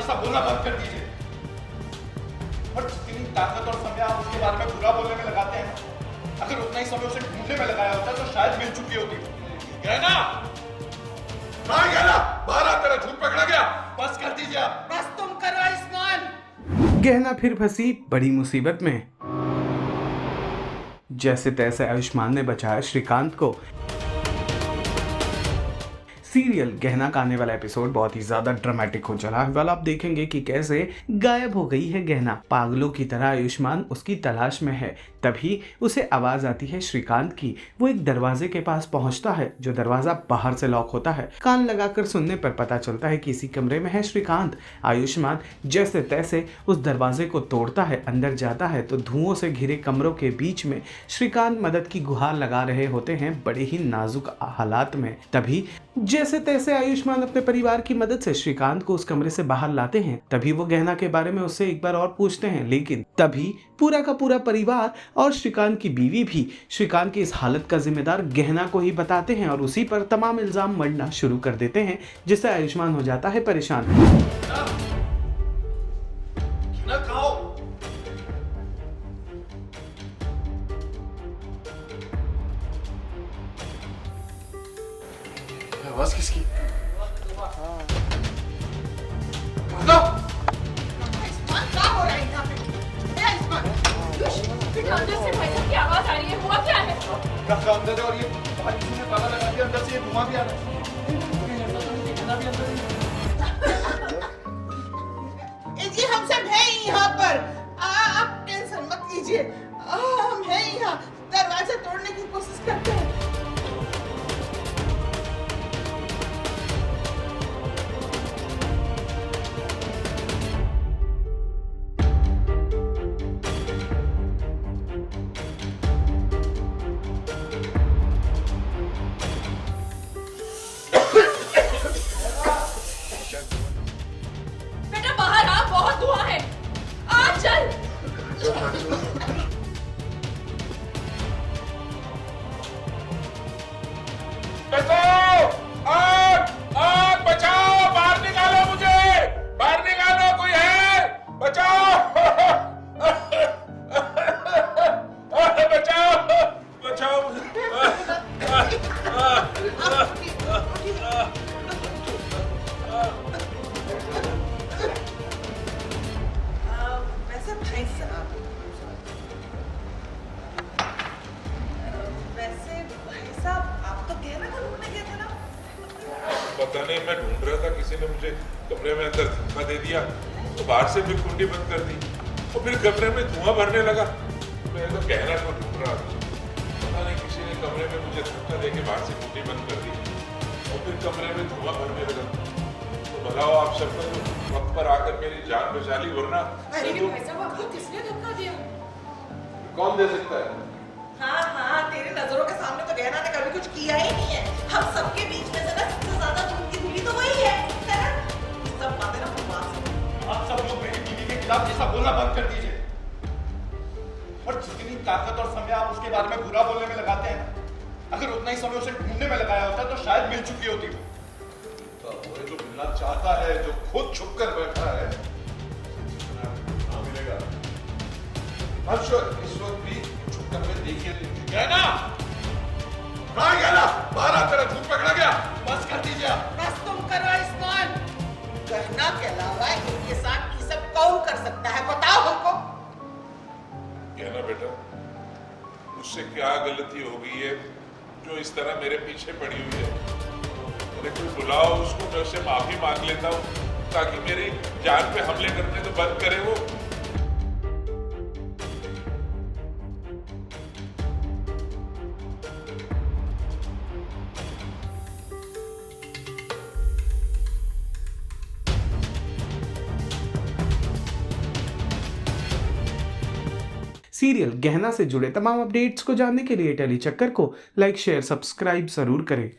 जैसा बोलना बंद कर दीजिए। और जितनी ताकत और समय आप उसके बारे में बुरा बोलने में लगाते हैं, अगर उतना ही समय उसे ढूंढने में लगाया होता तो शायद मिल चुकी होती। गहना, कहाँ है गहना? बाहर आ, तेरा झूठ पकड़ा गया। बस कर दीजिए आप। बस तुम करो आयुष्मान। गहना फिर फंसी बड़ी मुसीबत में। जैसे तैसे आयुष्मान ने बचाया श्रीकांत को। सीरियल गहना का आने वाला एपिसोड बहुत ही ज्यादा ड्रामेटिक हो चला है। वाल आप देखेंगे कि कैसे गायब हो गई है गहना। पागलों की तरह आयुष्मान उसकी तलाश में है। तभी उसे आवाज आती है श्रीकांत की। वो एक दरवाजे के पास पहुंचता है, जो दरवाजा बाहर से लॉक होता है। कान लगाकर सुनने पर पता चलता है कि इसी कमरे में है श्रीकांत। आयुष्मान जैसे तैसे उस दरवाजे को तोड़ता है, अंदर जाता है तो धुओं से घिरे कमरों के बीच में श्रीकांत मदद की गुहार लगा रहे होते हैं, बड़े ही नाजुक हालात में। तभी जैसे तैसे आयुष्मान अपने परिवार की मदद से श्रीकांत को उस कमरे से बाहर लाते हैं। तभी वो गहना के बारे में उससे एक बार और पूछते हैं, लेकिन तभी पूरा का पूरा परिवार और श्रीकांत की बीवी भी श्रीकांत की इस हालत का जिम्मेदार गहना को ही बताते हैं और उसी पर तमाम इल्जाम मढ़ना शुरू कर देते हैं, जिससे आयुष्मान हो जाता है परेशान। आवाज किसकी? आयुष्मान क्या हो रहा है यहाँ पे? आयुष्मान, अंदर से भाई साहब की आवाज आ रही है, हुआ क्या है? कब्जा अंदर है और ये बाहर किसी ने ताला लगा दिया, अंदर से ये धुआं भी आ रहा है। जी हम सब हैं यहाँ पर। आप टेंशन मत लीजिए, हम हैं यहाँ। दरवाजा तोड़ने की कोशिश करते हैं। बेटा बाहर आ, बहुत धुआं है। आ चल। बचाओ! आग! आग! बचाओ! बाहर निकालो मुझे! बाहर निकालो, कोई है? बचाओ! बचाओ! बचाओ! वैसे भाई साहब, आप तो गहना का ढूंढने गए थे ना? पता नहीं, मैं ढूंढ रहा था, किसी ने मुझे कमरे में अंदर धक्का दे दिया तो बाहर से भी कुंडी बंद कर दी और फिर कमरे में धुआं भरने लगा। मैं तो गहना को ढूंढ रहा था, पता नहीं किसी ने कमरे में मुझे धक्का देके बाहर से कुंडी बंद कर दी और फिर कमरे में धुआं भरने लगा। तो बताओ आप सबको तो वक्त पर आकर मेरी जान बचा ली, वरना लेकिन भाई साहब आपको किसने धक्का दिया? कौन दे सकता है? हाँ, तेरे नजरों के सामने तो गहना ने कभी कुछ किया ही नहीं है। हम सबके बीच में से ना सबसे ज्यादा दूध की धुली तो वही है ना? ये सब बातें ना बकवास हैं। आप सब लोग मेरी बीवी के खिलाफ जैसा बोलना बंद कर दीजिए। और जितनी ताकत और समय आप उसके बारे में बुरा बोलने में लगाते हैं, अगर उतना ही समय उसे ढूंढने में लगाया होता तो शायद मिल चुकी होती। तो वो जो मिलना चाहता है, जो खुद छुप कर बैठा है, ना मिलेगा। I'm sure इस वक्त भी छुप कर मैं देखिए। गहना, कहाँ है गहना? बाहर आ, तेरा झूठ पकड़ा गया। बस कर दीजिए आप। बस तुम करो आयुष्मान। गहना के अलावा इनके साथ ये सब कौन कर सकता है, बताओ हमको। कहना बेटा, मुझसे क्या गलती हो गई है जो इस तरह मेरे पीछे पड़ी हुई है? अरे कोई बुलाओ उसको, मैं उससे माफी मांग लेता हूँ ताकि मेरी जान पे हमले करने तो बंद करे वो। सीरियल गहना से जुड़े तमाम अपडेट्स को जानने के लिए टेली चक्कर को लाइक शेयर सब्सक्राइब जरूर करें।